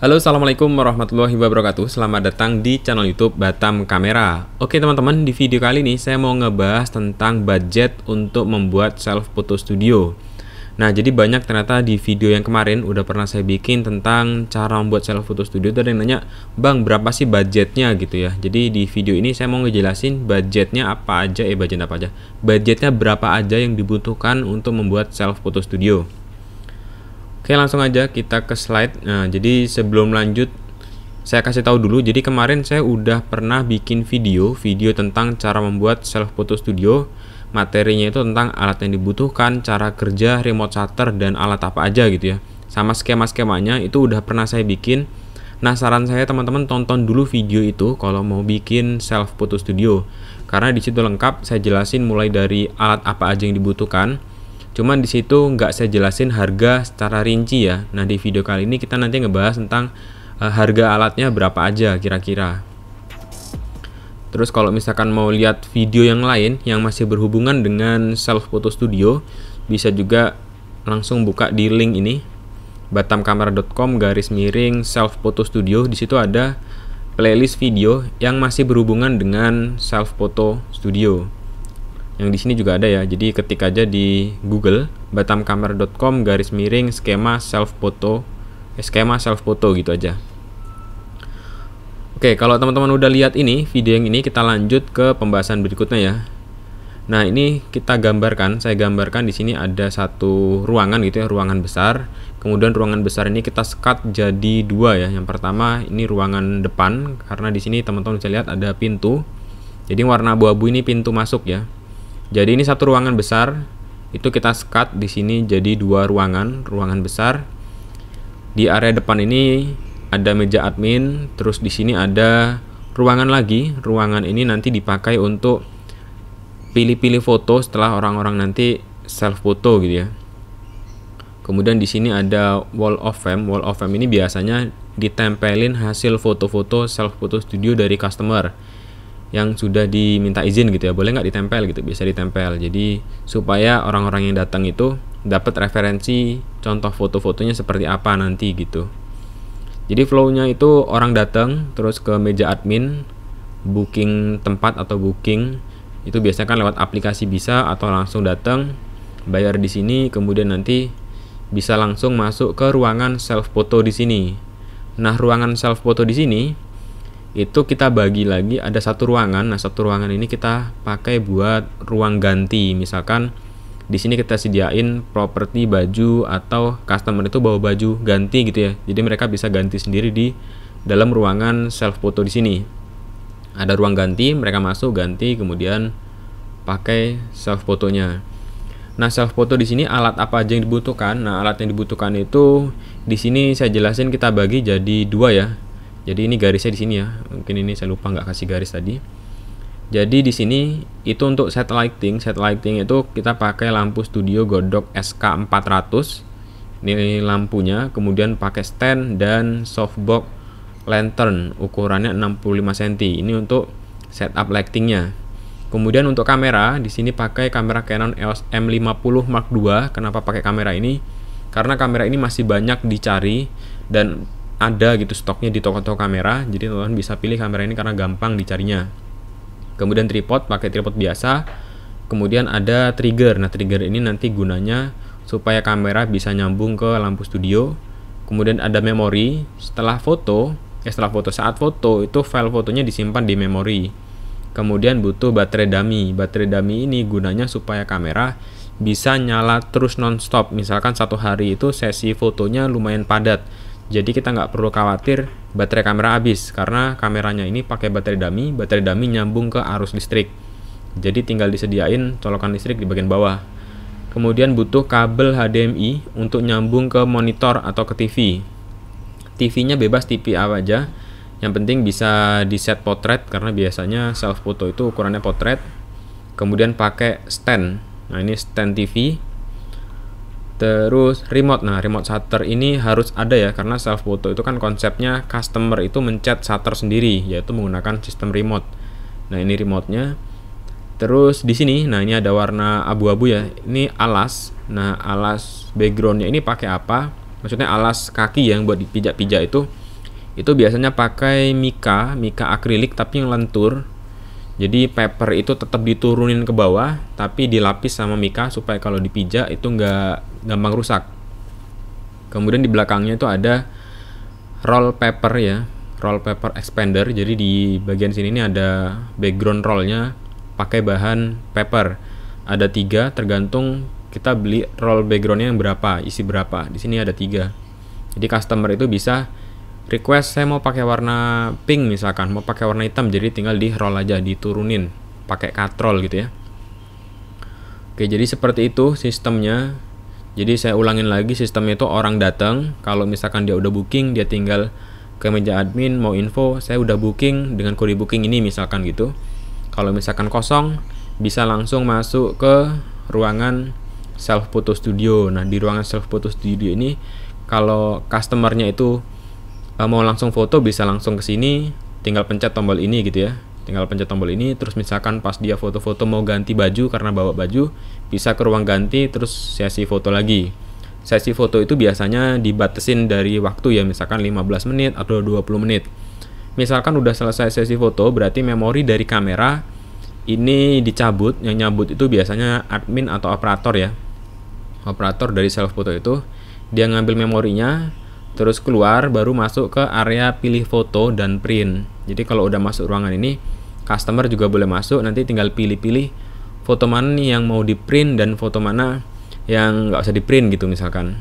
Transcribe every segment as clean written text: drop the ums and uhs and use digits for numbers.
Halo, assalamualaikum warahmatullahi wabarakatuh. Selamat datang di channel YouTube Batam Kamera. Oke teman-teman, di video kali ini saya mau ngebahas tentang budget untuk membuat self photo studio. Nah, jadi banyak ternyata di video yang kemarin udah pernah saya bikin tentang cara membuat self photo studio. Ada yang nanya, bang berapa sih budgetnya gitu ya. Jadi di video ini saya mau ngejelasin budgetnya apa aja, budgetnya berapa aja yang dibutuhkan untuk membuat self photo studio. Oke, langsung aja kita ke slide. Nah, jadi sebelum lanjut saya kasih tahu dulu. Jadi kemarin saya udah pernah bikin video tentang cara membuat self photo studio. Materinya itu tentang alat yang dibutuhkan, cara kerja, remote shutter, dan alat apa aja gitu ya. Sama skema-skemanya itu udah pernah saya bikin. Nah, saran saya teman-teman tonton dulu video itu kalau mau bikin self photo studio. Karena di situ lengkap saya jelasin mulai dari alat apa aja yang dibutuhkan. Cuman di situ nggak saya jelasin harga secara rinci ya. Nah, di video kali ini kita nanti ngebahas tentang harga alatnya berapa aja kira-kira. Terus kalau misalkan mau lihat video yang lain yang masih berhubungan dengan self photo studio, bisa juga langsung buka di link ini batamkamera.com/self photo studio. Di situ ada playlist video yang masih berhubungan dengan self photo studio. Yang di sini juga ada ya. Jadi ketik aja di Google batamkamera.com/skema self photo gitu aja. Oke, kalau teman-teman udah lihat ini video yang ini, kita lanjut ke pembahasan berikutnya ya. Nah, ini kita gambarkan, saya gambarkan di sini ada satu ruangan gitu ya, ruangan besar. Kemudian ruangan besar ini kita sekat jadi dua ya. Yang pertama ini ruangan depan, karena di sini teman-teman bisa lihat ada pintu. Jadi warna abu-abu ini pintu masuk ya. Jadi ini satu ruangan besar, itu kita sekat di sini jadi dua ruangan besar. Di area depan ini ada meja admin, terus di sini ada ruangan lagi. Ruangan ini nanti dipakai untuk pilih-pilih foto setelah orang-orang nanti self photo gitu ya. Kemudian di sini ada wall of fame. Wall of fame ini biasanya ditempelin hasil foto-foto self photo studio dari customer yang sudah diminta izin gitu ya, boleh nggak ditempel gitu, bisa ditempel. Jadi supaya orang-orang yang datang itu dapat referensi contoh foto-fotonya seperti apa nanti gitu. Jadi flow-nya itu orang datang terus ke meja admin, booking tempat atau booking itu biasanya kan lewat aplikasi bisa, atau langsung datang bayar di sini, kemudian nanti bisa langsung masuk ke ruangan self photo di sini. Nah, ruangan self photo di sini itu kita bagi lagi ada satu ruangan. Nah, satu ruangan ini kita pakai buat ruang ganti. Misalkan di sini kita sediain properti baju, atau customer itu bawa baju ganti gitu ya. Jadi mereka bisa ganti sendiri di dalam ruangan self photo di sini. Ada ruang ganti, mereka masuk ganti kemudian pakai self fotonya. Nah, self photo di sini alat apa aja yang dibutuhkan? Nah, alat yang dibutuhkan itu di sini saya jelasin kita bagi jadi dua ya. Jadi ini garisnya di sini ya. Mungkin ini saya lupa nggak kasih garis tadi. Jadi di sini itu untuk set lighting. Set lighting itu kita pakai lampu studio Godok SK400. Ini lampunya. Kemudian pakai stand dan softbox lantern ukurannya 65 cm. Ini untuk setup lightingnya. Kemudian untuk kamera, di sini pakai kamera Canon EOS M50 Mark II. Kenapa pakai kamera ini? Karena kamera ini masih banyak dicari dan ada gitu stoknya di toko-toko kamera. Jadi teman-teman bisa pilih kamera ini karena gampang dicarinya. Kemudian tripod, pakai tripod biasa. Kemudian ada trigger. Nah, trigger ini nanti gunanya supaya kamera bisa nyambung ke lampu studio. Kemudian ada memori. Saat foto itu file fotonya disimpan di memori. Kemudian butuh baterai dummy. Baterai dummy ini gunanya supaya kamera bisa nyala terus non-stop. Misalkan satu hari itu sesi fotonya lumayan padat, jadi kita nggak perlu khawatir baterai kamera habis, karena kameranya ini pakai baterai dummy nyambung ke arus listrik. Jadi tinggal disediain colokan listrik di bagian bawah. Kemudian butuh kabel HDMI untuk nyambung ke monitor atau ke TV. TV-nya bebas TV apa aja. Yang penting bisa di set potret, karena biasanya self photo itu ukurannya potret. Kemudian pakai stand. Nah, ini stand TV. Terus remote. Nah, remote shutter ini harus ada ya, karena self photo itu kan konsepnya customer itu mencet shutter sendiri, yaitu menggunakan sistem remote. Nah, ini remote-nya. Terus di sini, nah ini ada warna abu-abu ya. Ini alas. Nah, alas background-nya ini pakai apa? Maksudnya alas kaki yang buat dipijak-pijak itu Itu biasanya pakai mika akrilik tapi yang lentur. Jadi paper itu tetap diturunin ke bawah tapi dilapis sama mika supaya kalau dipijak itu nggak gampang rusak. Kemudian di belakangnya itu ada roll paper ya, roll paper expander. Jadi di bagian sini ini ada background rollnya pakai bahan paper. Ada 3, tergantung kita beli roll backgroundnya yang berapa, isi berapa. Di sini ada 3. Jadi customer itu bisa request saya mau pakai warna pink misalkan, mau pakai warna hitam, jadi tinggal di roll aja, diturunin pakai katrol gitu ya. Oke, jadi seperti itu sistemnya. Jadi saya ulangin lagi, sistemnya itu orang datang, kalau misalkan dia udah booking, dia tinggal ke meja admin mau info, saya udah booking dengan kode booking ini misalkan gitu. Kalau misalkan kosong, bisa langsung masuk ke ruangan self photo studio. Nah, di ruangan self photo studio ini kalau customernya itu mau langsung foto bisa langsung ke sini, tinggal pencet tombol ini gitu ya. Tinggal pencet tombol ini, terus misalkan pas dia foto-foto mau ganti baju karena bawa baju, bisa ke ruang ganti terus sesi foto lagi. Sesi foto itu biasanya dibatasin dari waktu ya, misalkan 15 menit atau 20 menit. Misalkan udah selesai sesi foto, berarti memori dari kamera ini dicabut. Yang nyabut itu biasanya admin atau operator ya. Operator dari self foto itu dia ngambil memorinya, terus keluar baru masuk ke area pilih foto dan print. Jadi kalau udah masuk ruangan ini, customer juga boleh masuk, nanti tinggal pilih-pilih foto mana nih yang mau di print dan foto mana yang nggak usah di print gitu misalkan.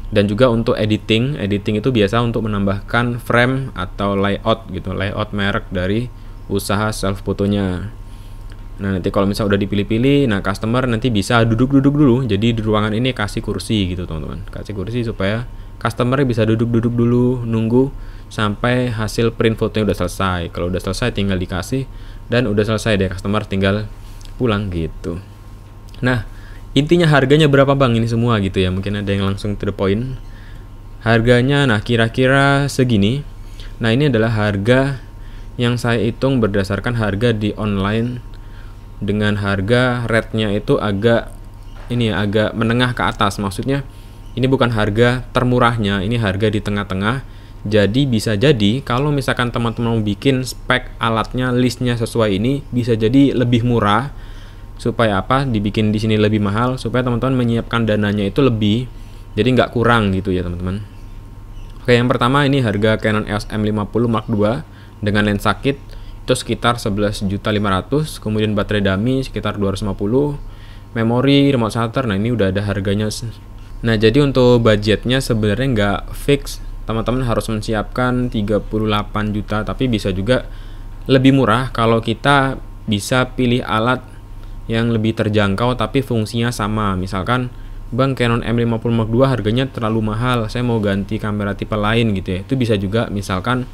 Dan juga untuk editing itu biasa untuk menambahkan frame atau layout gitu, layout merek dari usaha self fotonya. Nah, nanti kalau misalnya udah dipilih-pilih, nah customer nanti bisa duduk-duduk dulu. Jadi di ruangan ini kasih kursi gitu teman-teman, kasih kursi supaya customer bisa duduk-duduk dulu, nunggu sampai hasil print fotonya udah selesai. Kalau udah selesai tinggal dikasih, dan udah selesai deh customer tinggal pulang gitu. Nah, intinya harganya berapa bang ini semua gitu ya, mungkin ada yang langsung to the point. Harganya nah kira-kira segini. Nah, ini adalah harga yang saya hitung berdasarkan harga di online, dengan harga rate-nya itu agak menengah ke atas. Maksudnya ini bukan harga termurahnya, ini harga di tengah-tengah. Jadi bisa jadi kalau misalkan teman-teman mau bikin spek alatnya, listnya sesuai ini, bisa jadi lebih murah. Supaya apa? Dibikin di sini lebih mahal supaya teman-teman menyiapkan dananya itu lebih, jadi nggak kurang gitu ya teman-teman. Oke, yang pertama ini harga Canon EOS M50 Mark II dengan lensa kit itu sekitar 11.500.000. Kemudian baterai dummy sekitar 250, memori, remote shutter. Nah, ini udah ada harganya. Nah, jadi untuk budgetnya sebenarnya nggak fix, teman-teman harus mensiapkan 38 juta, tapi bisa juga lebih murah kalau kita bisa pilih alat yang lebih terjangkau tapi fungsinya sama. Misalkan, bang Canon M50 Mark II harganya terlalu mahal, saya mau ganti kamera tipe lain gitu ya. Itu bisa juga, misalkan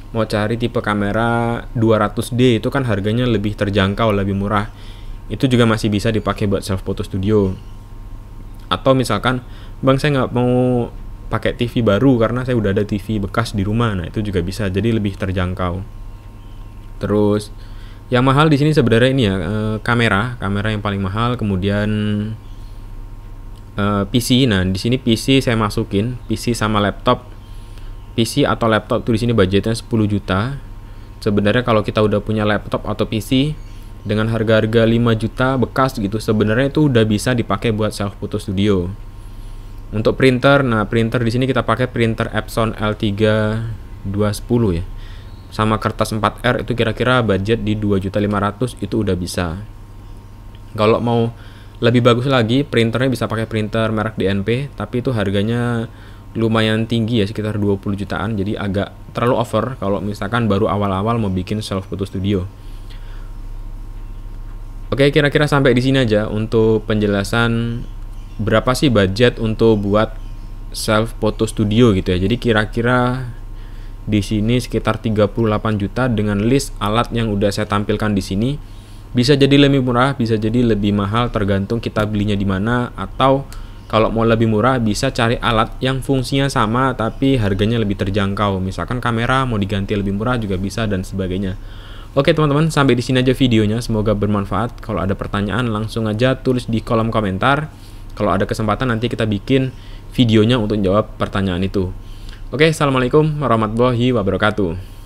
mau cari tipe kamera 200D itu kan harganya lebih terjangkau, lebih murah. Itu juga masih bisa dipakai buat self photo studio. Atau misalkan, bang saya nggak mau pakai TV baru karena saya udah ada TV bekas di rumah. Nah, itu juga bisa, jadi lebih terjangkau. Terus yang mahal di sini sebenarnya ini ya, kamera yang paling mahal. Kemudian PC. Nah, di sini PC saya masukin PC sama laptop. PC atau laptop tuh di sini budgetnya 10 juta. Sebenarnya kalau kita udah punya laptop atau PC dengan harga-harga 5 juta bekas gitu, sebenarnya itu udah bisa dipakai buat self photo studio. Untuk printer, nah printer di sini kita pakai printer Epson L3210 ya. Sama kertas 4R itu kira-kira budget di 2.500.000 itu udah bisa. Kalau mau lebih bagus lagi, printernya bisa pakai printer merek DNP, tapi itu harganya lumayan tinggi ya, sekitar 20 jutaan. Jadi agak terlalu over kalau misalkan baru awal-awal mau bikin self photo studio. Oke, kira-kira sampai di sini aja untuk penjelasan berapa sih budget untuk buat self photo studio gitu ya. Jadi kira-kira di sini sekitar 38 juta dengan list alat yang udah saya tampilkan di sini. Bisa jadi lebih murah, bisa jadi lebih mahal, tergantung kita belinya di mana. Atau kalau mau lebih murah bisa cari alat yang fungsinya sama tapi harganya lebih terjangkau. Misalkan kamera mau diganti lebih murah juga bisa dan sebagainya. Oke teman-teman, sampai di sini aja videonya. Semoga bermanfaat. Kalau ada pertanyaan langsung aja tulis di kolom komentar. Kalau ada kesempatan nanti kita bikin videonya untuk jawab pertanyaan itu. Oke, assalamualaikum warahmatullahi wabarakatuh.